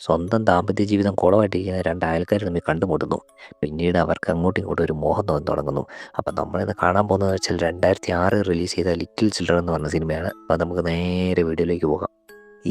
സ്വന്തം ദാമ്പത്യ ജീവിതം കുളമായിട്ടിരിക്കുന്ന രണ്ട് അയൽക്കാർ തമ്മിൽ കണ്ടുമുട്ടുന്നു. പിന്നീട് അവർക്ക് അങ്ങോട്ടും ഇങ്ങോട്ടും ഒരു മോഹം തോന്നി തുടങ്ങുന്നു. അപ്പം നമ്മളിന്ന് കാണാൻ പോകുന്നതെന്ന് വെച്ചാൽ 2006 റിലീസ് ചെയ്ത ലിറ്റിൽ ചിൽഡ്രൻ എന്ന് പറഞ്ഞ സിനിമയാണ്. അപ്പം നമുക്ക് നേരെ വീഡിയോയിലേക്ക് പോകാം.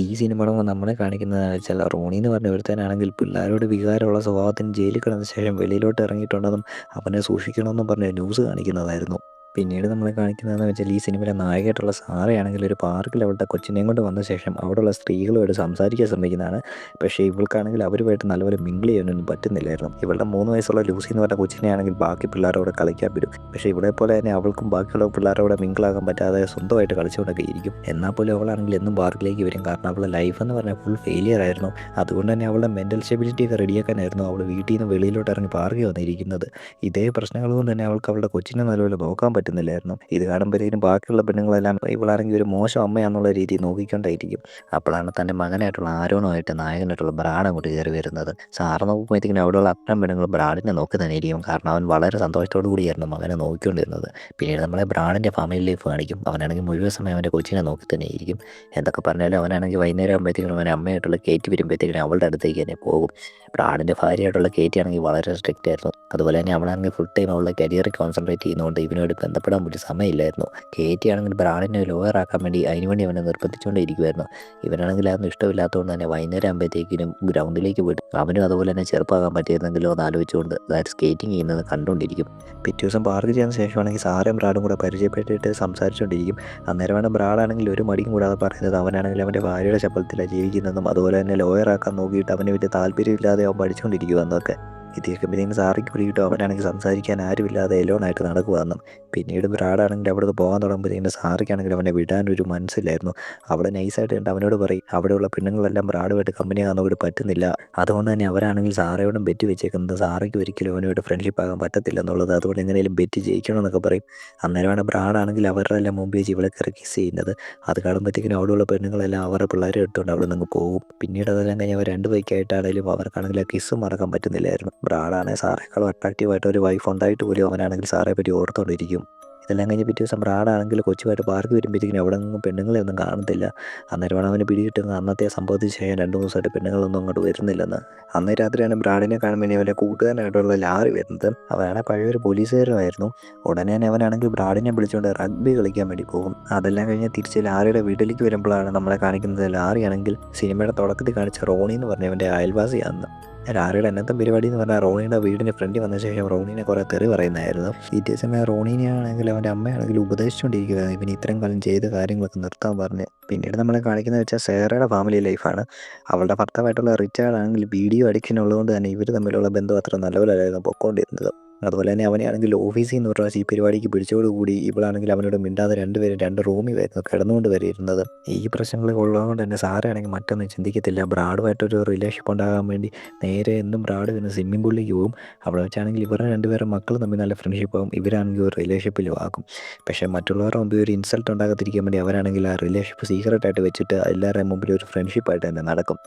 ഈ സിനിമയുടെ നമ്മളെ കാണിക്കുന്നതെന്ന് വെച്ചാൽ റോണി എന്ന് പറഞ്ഞ ഒരുത്തനാണെങ്കിൽ പിള്ളേരോട് വികാരമുള്ള സ്വഭാവത്തിന് ജയിലിൽ കിടന്ന ശേഷം വെളിയിലോട്ട് ഇറങ്ങിയിട്ടുണ്ടെന്നും അവനെ സൂക്ഷിക്കണമെന്നും പറഞ്ഞ് ന്യൂസ് കാണിക്കുന്നതായിരുന്നു. പിന്നീട് നമ്മളെ കാണിക്കുന്നതെന്ന് വെച്ചാൽ ഈ സിനിമയിലെ നായികയായിട്ടുള്ള സാറയാണെങ്കിൽ ഒരു പാർക്കിൽ അവളുടെ കൊച്ചിനെയും കൊണ്ട് വന്ന ശേഷം അവിടെയുള്ള സ്ത്രീകളുമായിട്ട് സംസാരിക്കാൻ ശ്രമിക്കുന്നതാണ്. പക്ഷേ ഇവൾക്കാണെങ്കിൽ അവരുമായിട്ട് നല്ലപോലെ മിങ്കിൾ ചെയ്യാനൊന്നും പറ്റുന്നില്ലായിരുന്നു. ഇവളുടെ 3 വയസ്സുള്ള ലൂസി എന്ന് പറഞ്ഞ കൊച്ചിനെ ആണെങ്കിൽ ബാക്കി പിള്ളേരോട് കളിക്കാൻ വരും. പക്ഷേ ഇവിടെ പോലെ തന്നെ അവൾക്കും ബാക്കിയുള്ള പിള്ളേരോട് മിങ്കിളാകാൻ പറ്റാതെ സ്വന്തമായിട്ട് കളിച്ചുകൊണ്ടൊക്കെ ഇരിക്കും. എന്നാൽ പോലും അവളാണെങ്കിൽ എന്നും പാർക്കിലേക്ക് വരും. കാരണം അവളുടെ ലൈഫ് എന്ന് പറഞ്ഞാൽ ഫുൾ ഫെയിലിയർ ആയിരുന്നു. അതുകൊണ്ട് തന്നെ അവളുടെ മെൻ്റൽ സ്റ്റെബിലിറ്റി ഒക്കെ റെഡിയാക്കാനായിരുന്നു അവൾ വീട്ടിൽ നിന്ന് വെളിയിലോട്ട് ഇറങ്ങി പാർക്കിൽ വന്നിരിക്കുന്നത്. ഇതേ പ്രശ്നങ്ങൾ കൊണ്ട് തന്നെ അവൾക്ക് അവളുടെ കൊച്ചിനെ നല്ലപോലെ നോക്കാൻ പറ്റുന്നില്ലായിരുന്നു. ഇത് കാണുമ്പോഴത്തേക്കും ബാക്കിയുള്ള പെണ്ണുങ്ങളെല്ലാം ഇവളാണെങ്കിൽ ഒരു മോശം അമ്മയാണെന്നുള്ള രീതിയിൽ നോക്കിക്കൊണ്ടായിരിക്കും. അപ്പോഴാണ് തൻ്റെ മകനായിട്ടുള്ള ആരോണുമായിട്ട് നായകനായിട്ടുള്ള ബ്രാഡ് അങ്ങോട്ട് കയറി വരുന്നത്. സാറ് നോക്കുമ്പോഴത്തേക്കും അവിടെയുള്ള അത്രയും പെണ്ണുങ്ങൾ ബ്രാഡിനെ നോക്കി തന്നെ ഇരിക്കും. കാരണം അവൻ വളരെ സന്തോഷത്തോടു കൂടിയായിരുന്നു മകനെ നോക്കിക്കൊണ്ടിരുന്നത്. പിന്നീട് നമ്മളെ ബ്രാഡിൻ്റെ ഫാമിലി ലൈഫ് കാണിക്കും. അവനാണെങ്കിൽ മുഴുവൻ സമയം അവൻ്റെ കൊച്ചിനെ നോക്കി തന്നെ ഇരിക്കും. എന്തൊക്കെ പറഞ്ഞാലും അവനാണെങ്കിൽ വൈകുന്നേരം ആകുമ്പോഴത്തേക്കും അവൻ അമ്മയായിട്ടുള്ള കേറ്റി വരുമ്പോഴത്തേക്കും അവളുടെ അടുത്തേക്ക് തന്നെ പോകും. ബ്രാഡിൻ്റെ ഭാര്യയായിട്ടുള്ള കേറ്റി ആണെങ്കിൽ വളരെ സ്ട്രിക്റ്റ് ആയിരുന്നു. അതുപോലെ തന്നെ അവളാണെങ്കിൽ ഫുൾ ടൈം അവളുടെ കരിയറിൽ കോൺസെൻട്രേറ്റ് ചെയ്യുന്നതുകൊണ്ട് ഇവനോട് ബന്ധപ്പെടാൻ പറ്റിയ സമയമില്ലായിരുന്നു. കേറ്റി ആണെങ്കിൽ ബ്രാഡിനെ ലോയർ ആക്കാൻ വേണ്ടി അതിനുവേണ്ടി അവനെ നിർബന്ധിച്ചുകൊണ്ടേ ഇരിക്കുമായിരുന്നു. ഇവനാണെങ്കിൽ അതൊന്നും ഇഷ്ടമില്ലാത്തതുകൊണ്ട് തന്നെ വൈകുന്നേരം ആകുമ്പോഴത്തേക്കിനും ഗ്രൗണ്ടിലേക്ക് പോയിട്ട് അവനും അതുപോലെ തന്നെ ചെറുപ്പമാകാൻ പറ്റിയിരുന്നെങ്കിലോ എന്ന് ആലോചിച്ചുകൊണ്ട് അതായത് സ്കേറ്റിംഗ് ചെയ്യുന്നത് കണ്ടുകൊണ്ടിരിക്കും. പിറ്റേ ദിവസം പാർക്ക് ചെയ്യുന്ന ശേഷമാണെങ്കിൽ സാറേയും ബ്രാഡും കൂടെ പരിചയപ്പെട്ടിട്ട് സംസാരിച്ചുകൊണ്ടിരിക്കും. അന്നേരമാണ് ബ്രാഡാണെങ്കിൽ ഒരു മടിയും കൂടാതെ പറയുന്നത് അവനാണെങ്കിൽ അവൻ്റെ ഭാര്യയുടെ ശമ്പളത്തിലാണ് ജീവിക്കുന്നതെന്നും അതുപോലെ തന്നെ ലോയർ ആക്കാൻ നോക്കിയിട്ട് അവന് വലിയ താല്പര്യമില്ലാതെ അവൻ പഠിച്ചുകൊണ്ടിരിക്കുമെന്നൊക്കെ. ഇത് കേൾക്കുമ്പോഴത്തേക്കും സാറിക്ക് പിടികിട്ടും അവനാണെങ്കിൽ സംസാരിക്കാൻ ആരുമില്ലാതെ എലോണായിട്ട് നടക്കുവാന്നും. പിന്നീട് ബ്രാഡാണെങ്കിൽ അവിടുന്ന് പോകാൻ തുടങ്ങുമ്പോഴത്തേക്കും സാറിക്കാണെങ്കിൽ അവനെ വിടാനൊരു മനസ്സിലായിരുന്നു. അവിടെ നൈസായിട്ട് കണ്ട് അവനോട് പറയും അവിടെയുള്ള പെണ്ണുങ്ങളെല്ലാം ബ്രാഡുമായിട്ട് കമ്പനിയാകാൻ നോക്കിയിട്ട് പറ്റുന്നില്ല. അതുകൊണ്ട് തന്നെ അവരാണെങ്കിൽ സാറയോടും ബെറ്റ് വെച്ചേക്കുന്നത് സാറയ്ക്ക് ഒരിക്കലും അവനുമായിട്ട് ഫ്രണ്ട്ഷിപ്പ് ആകാൻ പറ്റത്തില്ല എന്നുള്ളത്. അതുകൊണ്ട് എങ്ങനെയും ബെറ്റ് ജയിക്കണമെന്നൊക്കെ പറയും. അന്നേരമാണ് ബ്രാഡാണെങ്കിൽ അവരുടെ എല്ലാം മുമ്പ് വെച്ച് ഇവളെ കയറി കിസ് ചെയ്യുന്നത്. അത് കാണുമ്പോഴത്തേക്കും അവിടെയുള്ള പെണ്ണുങ്ങളെല്ലാം അവരുടെ പിള്ളേരെ എടുത്തുകൊണ്ട് അവിടെ നിന്ന് പോകും. പിന്നീട് അതെല്ലാം കഴിഞ്ഞ് അവർ 2 ബൈക്കായിട്ടാണെങ്കിലും അവർക്കാണെങ്കിൽ ആ കിസ്സും മറക്കാൻ പറ്റുന്നില്ലായിരുന്നു. ബ്രാഡാണെങ്കിൽ സാറേക്കാളും അട്രാക്റ്റീവായിട്ട് ഒരു വൈഫ് ഉണ്ടായിട്ട് പോലും അവനാണെങ്കിൽ സാറേ പറ്റി ഓർത്തുകൊണ്ടിരിക്കും. ഇതെല്ലാം കഴിഞ്ഞ് പിറ്റേ ദിവസം ബ്രാഡാണെങ്കിൽ കൊച്ചുമായിട്ട് പാർക്ക് വരുമ്പോഴത്തേക്കും അവിടെ നിന്നും പെണ്ണുങ്ങളെ ഒന്നും കാണത്തില്ല. അന്നേരമാണ് അവന് പിടികിട്ടുന്നത് അന്നത്തെ സംഭവത്തിന് ശേഷം 2 ദിവസമായിട്ട് പെണ്ണുങ്ങളൊന്നും അങ്ങോട്ട് വരുന്നില്ലെന്ന്. അന്ന് രാത്രിയാണ് ബ്രാഡിനെ കാണുമ്പോൾ അവൻ്റെ കൂട്ടുകാരനായിട്ടുള്ള ലാറി വരുന്നത്. അവനാണ് പഴയൊരു പോലീസുകാരനായിരുന്നു. ഉടനെ തന്നെ അവനാണെങ്കിൽ ബ്രാഡിനെ വിളിച്ചുകൊണ്ട് റഗ്ബി കളിക്കാൻ വേണ്ടി പോകും. അതെല്ലാം കഴിഞ്ഞ് തിരിച്ച് ലാറിയുടെ വീട്ടിലേക്ക് വരുമ്പോഴാണ് നമ്മളെ കാണിക്കുന്നത് ലാറിയാണെങ്കിൽ സിനിമയുടെ തുടക്കത്തിൽ കാണിച്ച റോണി എന്ന് പറഞ്ഞവൻ്റെ അയൽവാസിയാണെന്ന്. ലാറിയുടെ അന്നത്തെ പരിപാടി എന്ന് പറഞ്ഞാൽ റോണിയുടെ വീടിൻ്റെ ഫ്രണ്ടിൽ വന്ന ശേഷം റോണീനെ കുറേ തെറി പറയുന്നതായിരുന്നു. പിറ്റേ സമയം റോണീനെയാണെങ്കിൽ അവൻ്റെ അമ്മയാണെങ്കിൽ ഉപദേശിച്ചുകൊണ്ടിരിക്കുകയായിരുന്നു ഇവന് ഇത്രയും കാലം ചെയ്ത കാര്യങ്ങളൊക്കെ നിർത്താൻ പറഞ്ഞ്. പിന്നീട് നമ്മളെ കാണിക്കുന്നത് വെച്ചാൽ സേറയുടെ ഫാമിലി ലൈഫാണ്. അവളുടെ ഭർത്താവായിട്ടുള്ള റിച്ചാർഡ് ആണെങ്കിൽ വീഡിയോ അഡിക്ഷൻ ഉള്ളതുകൊണ്ട് തന്നെ ഇവർ തമ്മിലുള്ള ബന്ധം അത്ര നല്ലപോലെയായിരുന്നു പൊക്കോണ്ടിരുന്നത്. അതുപോലെ തന്നെ അവനെയാണെങ്കിൽ ഓഫീസിൽ നിന്ന് ഒരു പ്രാവശ്യം ഈ പരിപാടിക്ക് പിടിച്ചോടുകൂടി ഇവളാണെങ്കിൽ അവനോട് മിണ്ടാതെ രണ്ടുപേരും 2 റൂമിൽ വരുന്നു കിടന്നുകൊണ്ട് വരെയിരുന്നത്. ഈ പ്രശ്നങ്ങൾ ഉള്ളതുകൊണ്ട് തന്നെ സാറയാണെങ്കിൽ മറ്റൊന്നും ചിന്തിക്കത്തില്ല. ബ്രാഡുമായിട്ടൊരു റിലേഷൻഷിപ്പ് ഉണ്ടാകാൻ വേണ്ടി നേരെ എന്നും ബ്രാഡ് പിന്നെ സ്വിമ്മിംഗ് പൂളിലേക്ക് പോകും. അവിടെ വെച്ചാണെങ്കിൽ ഇവരുടെ 2 പേരുടെ മക്കൾ തമ്മിൽ നല്ല ഫ്രണ്ട്ഷിപ്പ് ആകും. ഇവരാണെങ്കിൽ ഒരു റിലേഷൻഷിപ്പിലും ആക്കും. പക്ഷേ മറ്റുള്ളവരുടെ മുമ്പിൽ ഒരു ഇൻസൾട്ട് ഉണ്ടാകാതിരിക്കാൻ വേണ്ടി അവരാണെങ്കിൽ ആ റിലേഷൻഷിപ്പ് സീക്രട്ടായിട്ട് വെച്ചിട്ട് എല്ലാവരുടെയും മുമ്പിൽ ഒരു ഫ്രണ്ട്ഷിപ്പായിട്ട് തന്നെ നടക്കും.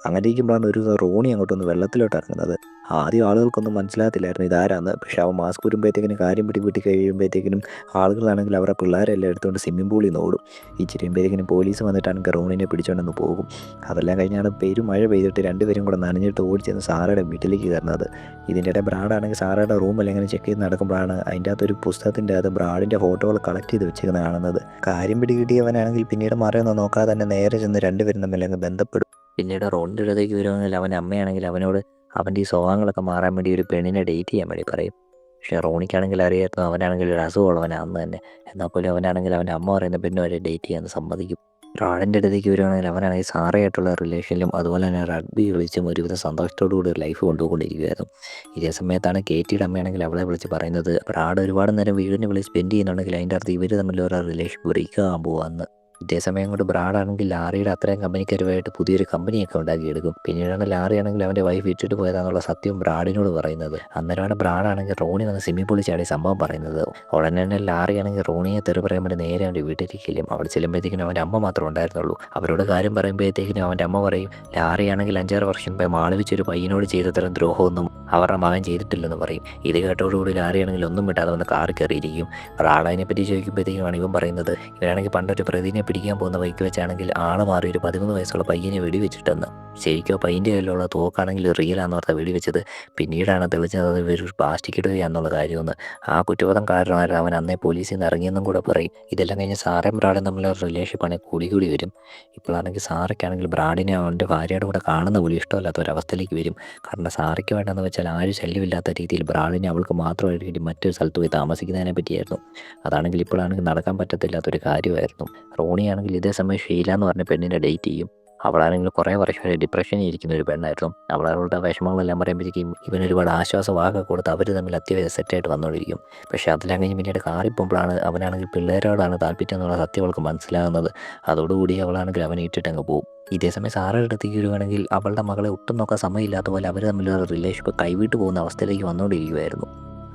അങ്ങനെ ഇരിക്കുമ്പോഴാണ് ഒരു റോണി അങ്ങോട്ടൊന്ന് വെള്ളത്തിലോട്ട് ഇറങ്ങുന്നത്. ആദ്യം ആളുകൾക്കൊന്നും മനസ്സിലാകത്തില്ലായിരുന്നു ഇതാരാന്ന്. പക്ഷേ അവൻ മാസ്ക് ഊരുമ്പോഴത്തേക്കിനും കാര്യം പിടി കഴിയുമ്പോഴത്തേക്കിനും ആളുകളാണെങ്കിൽ അവരുടെ പിള്ളേരെല്ലാം എടുത്തുകൊണ്ട് സ്വിമ്മിംഗ് പൂളിൽ നിന്ന് ഓടും. ഇച്ചിരിയുമ്പോഴത്തേക്കിനും പോലീസ് വന്നിട്ടാണെങ്കിൽ റോണിനെ പിടിച്ചുകൊണ്ടൊന്ന് പോകും. അതെല്ലാം കഴിഞ്ഞാണ് മഴ പെയ്തിട്ട് 2 പേരും കൂടെ നനഞ്ഞിട്ട് ഓടിച്ചെന്ന് സാറയുടെ വീട്ടിലേക്ക് കയറുന്നത്. ഇതിൻ്റെ ഇടയിൽ ബ്രാഡാണെങ്കിൽ സാറയുടെ റൂമെല്ലാം ഇങ്ങനെ ചെക്ക് ചെയ്ത് നടക്കുമ്പോഴാണ് അതിൻ്റെ അകത്തൊരു പുസ്തകത്തിൻ്റെ അകത്ത് ബ്രാഡിൻ്റെ ഫോട്ടോകൾ കളക്ട് ചെയ്ത് വെച്ചിരിക്കുന്നത് കാണുന്നത്. കാര്യം പിടികിട്ടിയവനാണെങ്കിൽ പിന്നീട് മറയൊന്നും നോക്കാതെ തന്നെ നേരെ ചെന്ന് 2 പേരും തമ്മിൽ അങ്ങ് ബന്ധപ്പെടും. പിന്നീട് റോണിൻ്റെ അടുത്തേക്ക് വരുവാണെങ്കിൽ അവൻ്റെ അമ്മയാണെങ്കിൽ അവനോട് അവൻ്റെ ഈ സ്വഭാവങ്ങളൊക്കെ മാറാൻ വേണ്ടി ഒരു പെണ്ണിനെ ഡേറ്റ് ചെയ്യാൻ വേണ്ടി പറയും. പക്ഷേ റോണിക്കാണെങ്കിൽ അറിയായിരുന്നു അവനാണെങ്കിൽ ഒരു അസുഖമുള്ളവനാണെന്ന് തന്നെ. എന്നാൽ പോലും അവനാണെങ്കിൽ അവൻ്റെ അമ്മ പറയുന്ന പെണ്ണുവരെ ഡേറ്റ് ചെയ്യാൻ സമ്മതിക്കും. ബ്രാഡിൻ്റെ അടുത്തേക്ക് വരുവാണെങ്കിൽ അവനാണെങ്കിൽ സാറയായിട്ടുള്ള റിലേഷനിലും അതുപോലെ തന്നെ റഗ്ബി കളിച്ചും ഒരുവിധം സന്തോഷത്തോടു കൂടി ലൈഫ് കൊണ്ടുപോയിക്കൊണ്ടിരിക്കുകയായിരുന്നു. ഇതേ സമയത്താണ് കേറ്റിയുടെ അമ്മയാണെങ്കിൽ അവളെ വിളിച്ച് പറയുന്നത് ബ്രാഡ് ഒരുപാട് നേരം വീടിന് വിളിച്ച് സ്പെൻഡ് ചെയ്യുന്നുണ്ടെങ്കിൽ അതിൻ്റെ അർത്ഥം ഇവർ തമ്മിലൊരു റിലേഷൻ ബ്രേക്ക് ആകാൻ പോകാമെന്ന്. ഇതേ സമയം കൊണ്ട് ബ്രാഡാണെങ്കിൽ ലാറിയുടെ അത്രയും കമ്പനിക്കാരുമായിട്ട് പുതിയൊരു കമ്പനിയൊക്കെ ഉണ്ടാക്കിയെടുക്കും. പിന്നീടാണ് ലാറിയാണെങ്കിൽ അവൻ്റെ വൈഫ് ഇട്ടിട്ട് പോയതാണെന്നുള്ള സത്യം ബ്രാഡിനോട് പറയുന്നത്. അന്നേരമാണ് ബ്രാഡാണെങ്കിൽ റോണി വന്ന് സ്വിമ്മിംഗ് പൂളിൽ ചാടി സംഭവം പറയുന്നത്. ഉടനെ തന്നെ ലാറിയാണെങ്കിൽ റോണിയെ തെറി പറയാൻ വേണ്ടി നേരെ അവൻ്റെ വീട്ടിലേക്ക് ചെല്ലും. അവിടെ ചെല്ലുമ്പോഴത്തേക്കിനും അവൻ്റെ അമ്മ മാത്രമേ ഉണ്ടായിരുന്നുള്ളൂ. അവരോട് കാര്യം പറയുമ്പോഴത്തേക്കിനും അവൻ്റെ അമ്മ പറയും ലാറിയാണെങ്കിൽ 5-6 വർഷം മുമ്പേ മാള് വെച്ചൊരു പയ്യനോട് ചെയ്തതരം ദ്രോഹമൊന്നും അവരുടെ മകൻ ചെയ്തിട്ടില്ലെന്ന് പറയും. ഇത് കേട്ടോടുകൂടി ലാറിയാണെങ്കിൽ ഒന്നും വിട്ടാതെ വന്ന് കാറി കയറിയിരിക്കും. ബ്രാഡ് അതിനെപ്പറ്റി ചോദിക്കുമ്പോഴത്തേക്കുമാണ് ഇവൻ പറയുന്നത് ഇവരാണെങ്കിൽ പണ്ടൊരു പ്രതിനെ പിടിക്കാൻ പോകുന്ന വഴിക്ക് വെച്ചാണെങ്കിൽ ആള് മാറി ഒരു 13 വയസ്സുള്ള പയ്യനെ വെടിവെച്ചിട്ടെന്ന്. ശരിക്കും ആ പയ്യൻ്റെ കയ്യിലുള്ള തോക്കാണെങ്കിൽ റിയലാണെന്ന് ഓർത്താ വെടിവെച്ചത്. പിന്നീടാണ് തെളിഞ്ഞത് അത് ഒരു പ്ലാസ്റ്റിക് ഇടുകയാണെന്നുള്ള കാര്യമെന്ന്. ആ കുറ്റബോധം കാരണമായിരുന്നു അവൻ അന്നേ പോലീസിൽ നിന്ന് ഇറങ്ങിയെന്നും കൂടെ പറയും. ഇതെല്ലാം കഴിഞ്ഞ് സാറയും ബ്രാഡും തമ്മിലുള്ള റിലേഷൻഷിപ്പാണെങ്കിൽ കൂടി വരും. ഇപ്പോഴാണെങ്കിൽ സാറയ്ക്കാണെങ്കിൽ ബ്രാഡിനെ അവൻ്റെ ഭാര്യയുടെ കൂടെ കാണുന്ന പോലും ഇഷ്ടമല്ലാത്ത ഒരവസ്ഥയിലേക്ക് വരും. കാരണം സാറയ്ക്ക് വേണ്ടതെന്ന് വെച്ചാൽ ആരും ശല്യമില്ലാത്ത രീതിയിൽ ബ്രാഡിനെ അവൾക്ക് മാത്രമായിട്ട് വേണ്ടി മറ്റൊരു സ്ഥലത്ത് പോയി താമസിക്കുന്നതിനെ പറ്റിയായിരുന്നു. അതാണെങ്കിൽ ഇപ്പോഴാണെങ്കിൽ നടക്കാൻ പറ്റത്തില്ലാത്തൊരു കാര്യമായിരുന്നു. റോണിയാണെങ്കിൽ ഇതേ സമയം ഷീല എന്ന് പറഞ്ഞ പെണ്ണിനെ ഡേറ്റ് ചെയ്യും. അവളാണെങ്കിൽ കുറേ വർഷമായി ഡിപ്രഷനിൽ ഇരിക്കുന്ന ഒരു പെണ്ണായിരുന്നു. അവളുടെ വിഷമങ്ങളെല്ലാം പറയുമ്പോഴേക്കും ഇവനൊരുപാട് ആശ്വാസവാക്കൊക്കെ കൊടുത്ത് അവർ തമ്മിൽ അത്യാവശ്യം സെറ്റായിട്ട് വന്നുകൊണ്ടിരിക്കും. പക്ഷേ അതെല്ലാം കഴിഞ്ഞ് പിന്നീട് കാറിപ്പോകുമ്പോഴാണ് അവനാണെങ്കിൽ പിള്ളേരോടാണ് താല്പര്യം എന്നുള്ള സത്യം അവൾക്ക് മനസ്സിലാകുന്നത്. അതോടുകൂടി അവളാണെങ്കിൽ അവനെ ഇട്ടിട്ടങ്ങ് പോകും. ഇതേസമയം സാറയുടെ അടുത്തേക്ക് വരുവാണെങ്കിൽ അവളുടെ മകളെ ഒട്ടും നോക്കാൻ സമയമില്ലാത്ത പോലെ അവർ തമ്മിലുള്ള റിലേഷൻഷിപ്പ് കൈവിട്ട് പോകുന്ന അവസ്ഥയിലേക്ക് വന്നുകൊണ്ടിരിക്കുമായിരുന്നു.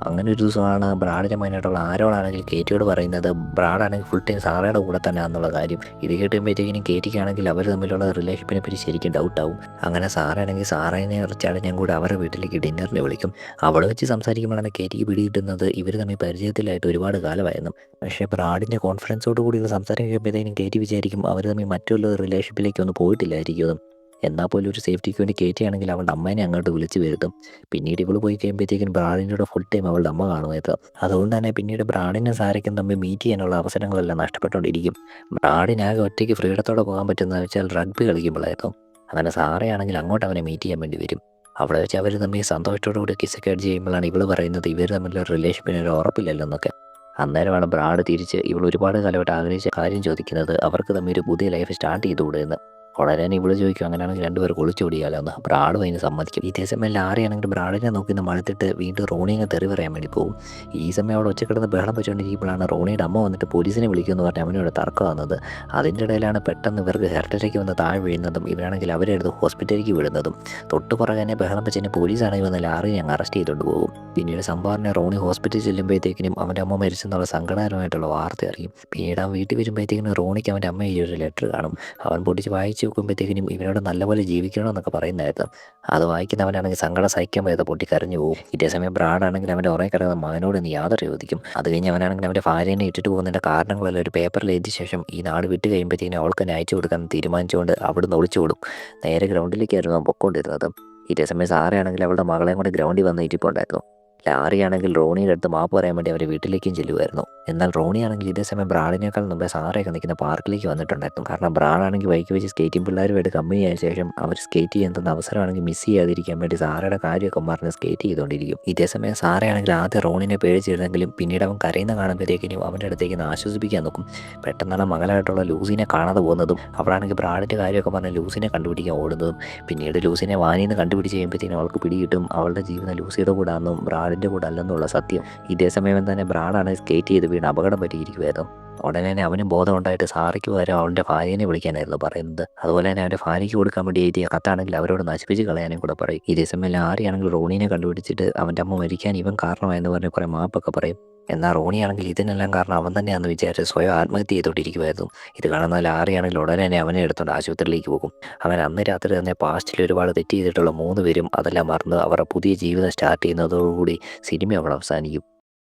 അങ്ങനെ ഒരു ദിവസമാണ് ബ്രാഡിൻ്റെ മൈനായിട്ടുള്ള ആരോടാണെങ്കിൽ കേറ്റിയോട് പറയുന്നത് ബ്രാഡാണെങ്കിൽ ഫുൾ ടൈം സാറയുടെ കൂടെ തന്നെ എന്നുള്ള കാര്യം. ഇത് കേട്ടുമ്പോഴത്തേക്കിനും കേറ്റിക്കാണെങ്കിൽ അവർ തമ്മിലുള്ള റിലേഷൻഷിപ്പിനെ പറ്റി ശരിക്കും ഡൗട്ടാവും. അങ്ങനെ സാറാണെങ്കിൽ സാറേനെ വിളിച്ചാണ് ഞാൻ കൂടെ അവരുടെ വീട്ടിലേക്ക് ഡിന്നറിന് വിളിക്കും. അവിടെ വെച്ച് സംസാരിക്കുമ്പോഴാണ് കേറ്റിക്ക് പിടികിട്ടുന്നത് ഇവർ തമ്മിൽ പരിചയത്തിലായിട്ട് ഒരുപാട് കാലമായിരുന്നു. പക്ഷേ ബ്രാഡിൻ്റെ കോൺഫിഡൻസോട് കൂടിയുള്ള സംസാരം കഴിയുമ്പോഴത്തേക്കും കേറ്റി വിചാരിക്കും അവർ തമ്മിൽ മറ്റുള്ള റിലേഷൻഷിപ്പിലേക്കൊന്നും പോയിട്ടില്ലായിരിക്കും. എന്നാൽ പോലും ഒരു സേഫ്റ്റിക്ക് വേണ്ടി കേറ്റിയാണെങ്കിൽ അവളുടെ അമ്മേനെ അങ്ങോട്ട് വിളിച്ച് വരുത്തും. പിന്നീട് ഇവൾ പോയി കഴിയുമ്പോഴത്തേക്കും ബ്രാഡിൻ്റെ കൂടെ ഫുൾ ടൈം അവളുടെ അമ്മ കാണുമായിരുന്നു. അതുകൊണ്ട് തന്നെ പിന്നീട് ബ്രാഡിനും സാരയ്ക്കും തമ്മിൽ മീറ്റ് ചെയ്യാനുള്ള അവസരങ്ങളെല്ലാം നഷ്ടപ്പെട്ടുകൊണ്ടിരിക്കും. ബ്രാഡിനാകെ ഒറ്റയ്ക്ക് ഫ്രീഡത്തോടെ പോകാൻ പറ്റുന്നതെന്ന് വെച്ചാൽ റഗ്ബി കളിക്കുമ്പോഴായിരുന്നു. അങ്ങനെ സാറയാണെങ്കിൽ അങ്ങോട്ട് അവനെ മീറ്റ് ചെയ്യാൻ വേണ്ടി വരും. അവിടെ വെച്ച് അവർ തമ്മിൽ സന്തോഷത്തോടു കൂടി കിസ്സൊക്കെ അടിച്ച് ചെയ്യുമ്പോഴാണ് ഇവൾ പറയുന്നത് ഇവർ തമ്മിലുള്ള റിലേഷൻഷിപ്പിന് ഒരു ഉറപ്പില്ലല്ലോ എന്നൊക്കെ. അന്നേരമാണ് ബ്രാഡ് തിരിച്ച് ഇവൾ ഒരുപാട് കാലമായിട്ട് ആഗ്രഹിച്ച കാര്യം ചോദിക്കുന്നത് അവർക്ക് തമ്മിൽ ഒരു പുതിയ ലൈഫ് സ്റ്റാർട്ട് ചെയ്തുകൂടെ എന്ന്. ഉടനെ തന്നെ ഇവള് ചോദിക്കും അങ്ങനെയാണെങ്കിൽ രണ്ടുപേർ ഒളിച്ചോടിയാലോ എന്ന്. ബ്രാഡും അതിന് സമ്മതിക്കും. ഇതേ സമയം ലാറിയാണെങ്കിൽ ബ്രാഡിനെ നോക്കി മടുത്തിട്ട് വീണ്ടും റോണിയെ തെറി പറയാൻ വേണ്ടി പോകും. ഈ സമയം അവിടെ ഒച്ചക്കിടന്ന് ബഹളം വെച്ചുകൊണ്ടിരിക്കുമ്പോഴാണ് റോണിയുടെ അമ്മ വന്നിട്ട് പോലീസിനെ വിളിക്കുമെന്ന് പറഞ്ഞ് അവനോട് തർക്കം വന്നത്. അതിൻ്റെ ഇടയിലാണ് പെട്ടെന്ന് ഇവർക്ക് ഹെർട്ടേക്ക് വന്ന് താഴെ വീഴുന്നതും ഇവരാണെങ്കിൽ അവരെ എടുത്ത് ഹോസ്പിറ്റലിലേക്ക് വിടുന്നതും. തൊട്ട് പുറകെ തന്നെ ബഹളം വെച്ച് പോലീസാണെങ്കിൽ വന്ന് ലാറിനെ ഞങ്ങൾ അറസ്റ്റ് ചെയ്തുകൊണ്ട് പോകും. പിന്നീട് സംഭവം റോണി ഹോസ്പിറ്റലിൽ ചെല്ലുമ്പോഴത്തേക്കിനും അവൻ്റെ അമ്മ മരിച്ചെന്നുള്ള സങ്കടകരമായിട്ടുള്ള വാർത്ത അറിയും. പിന്നീട് അവൻ വീട്ടിൽ വരുമ്പോഴത്തേക്കിനും റോണിക്ക് അവൻ്റെ അമ്മ ഈ ഒരു ലെറ്റർ കാണും. അവൻ പൊട്ടിച്ച് വായിച്ച് നോക്കുമ്പോഴത്തേക്കിനും ഇവനോട് നല്ലപോലെ ജീവിക്കണമെന്നൊക്കെ പറയുന്നതായിരുന്നു. അത് വായിക്കുന്നവനാണെങ്കിൽ സങ്കടം സഹിക്കാൻ വയ്യാതെ പൊട്ടി കരഞ്ഞു പോകും. ഇതേസമയം ബ്രാഡാണെങ്കിൽ അവൻ്റെ ഉറങ്ങി കിടക്കുന്ന മകനോട് നീ യാതൊരു ചോദിക്കും. അത് കഴിഞ്ഞ് അവനാണെങ്കിൽ അവൻ്റെ ഭാര്യനെ ഇട്ടിട്ട് പോകുന്നതിൻ്റെ കാരണങ്ങളെല്ലാം ഒരു പേപ്പറിൽ എഴുതിയ ശേഷം ഈ നാട് വിട്ട് കഴിയുമ്പോഴത്തേക്കിനും അവൾക്ക് തന്നെ അയച്ചു കൊടുക്കാൻ തീരുമാനിച്ചുകൊണ്ട് അവിടുന്ന് ഒളിച്ചോടും. നേരെ ഗ്രൗണ്ടിലേക്കായിരുന്നു അവൻ പൊക്കോണ്ടിരുന്നത്. ഇതേസമയം സാറയാണെങ്കിൽ അവളുടെ മകളെയും കൊണ്ട് ഗ്രൗണ്ടിൽ വന്ന് ഇരിപ്പുണ്ടായിരുന്നു. ലാറിയാണെങ്കിൽ റോണിയുടെ അടുത്ത് മാപ്പ് പറയാൻ വേണ്ടി അവരെ വീട്ടിലേക്കും ചെല്ലുമായിരുന്നു. എന്നാൽ റോണിയാണെങ്കിൽ ഇതേസമയം ബ്രാഡിനേക്കാൾ മുമ്പേ സാറയൊക്കെ നിൽക്കുന്ന പാർക്കിലേക്ക് വന്നിട്ടുണ്ടായിരുന്നു. കാരണം ബ്രാഡാണെങ്കിൽ വൈകി വെച്ച് സ്കേറ്റിംഗ് പിള്ളേരുമായിട്ട് കമ്പനിയായ ശേഷം അവർ സ്കേറ്റ് ചെയ്യുന്ന അവസരമാണെങ്കിൽ മിസ് ചെയ്യാതിരിക്കാൻ വേണ്ടി സാറയുടെ കാര്യമൊക്കെ പറഞ്ഞ് സ്കേറ്റ് ചെയ്തുകൊണ്ടിരിക്കും. ഇതേസമയം സാറയാണെങ്കിൽ ആദ്യം റോണിനെ പേടിച്ചിരുന്നെങ്കിലും പിന്നീട് അവൻ കരയുന്ന കാണുമ്പോഴത്തേക്കിനും അവൻ്റെ അടുത്തേക്ക് ആശ്വസിപ്പിക്കാൻ നോക്കും. പെട്ടെന്നാണ് മകളായിട്ടുള്ള ലൂസിനെ കാണാതെ പോകുന്നതും അവളാണെങ്കിൽ ബ്രാഡിൻ്റെ കാര്യമൊക്കെ പറഞ്ഞ് ലൂസിനെ കണ്ടുപിടിക്കാൻ ഓടുന്നതും. പിന്നീട് ലൂസിനെ വാനിൽ നിന്ന് കണ്ടുപിടിച്ച് കഴിയുമ്പോഴത്തേക്കും അവൾക്ക് പിടികിട്ടും അവളുടെ ജീവിതം ലൂസിയുടെ കൂടെ ആണെന്നും ബ്രാഡിൻ്റെ കൂടെ അല്ലെന്നുള്ള സത്യം. ഇതേസമയം തന്നെ ബ്രാഡാണ് സ്കേറ്റ് ചെയ്ത് വീണ് അപകടം പറ്റിയിരിക്കുമായിരുന്നു. ഉടനെ തന്നെ അവനും ബോധം ഉണ്ടായിട്ട് സാറയ്ക്ക് പകരം അവൻ്റെ ഭാര്യനെ വിളിക്കാനായിരുന്നു പറയുന്നത്. അതുപോലെ തന്നെ അവൻ്റെ ഭാര്യയ്ക്ക് കൊടുക്കാൻ വേണ്ടി എഴുതിയ കത്താണെങ്കിൽ അവരോട് നശിപ്പിച്ച് കളയാനും കൂടെ പറയും. ഇതേസമയം ലാറിയാണെങ്കിൽ റോണിനെ കണ്ടുപിടിച്ചിട്ട് അവൻ്റെ അമ്മ മരിക്കാൻ ഇവൻ കാരണമായെന്ന് പറഞ്ഞ് കുറേ മാപ്പൊക്കെ പറയും. എന്നാൽ റോണിയാണെങ്കിൽ ഇതിനെല്ലാം കാരണം അവൻ തന്നെയാണെന്ന് വിചാരിച്ച് സ്വയം ആത്മഹത്യ ചെയ്തുകൊണ്ടിരിക്കുമായിരുന്നു. ഇത് കാണുന്ന ലാറിയാണെങ്കിൽ ഉടനെ തന്നെ അവനെ എടുത്തുകൊണ്ട് ആശുപത്രിയിലേക്ക് പോകും. അവൻ അന്ന് രാത്രി തന്നെ പാസ്റ്റിൽ ഒരുപാട് തെറ്റ് ചെയ്തിട്ടുള്ള 3 പേരും അതെല്ലാം മറന്ന് അവരുടെ പുതിയ ജീവിതം സ്റ്റാർട്ട് ചെയ്യുന്നതോടുകൂടി സിനിമ അവിടെ അവസാനിക്കും.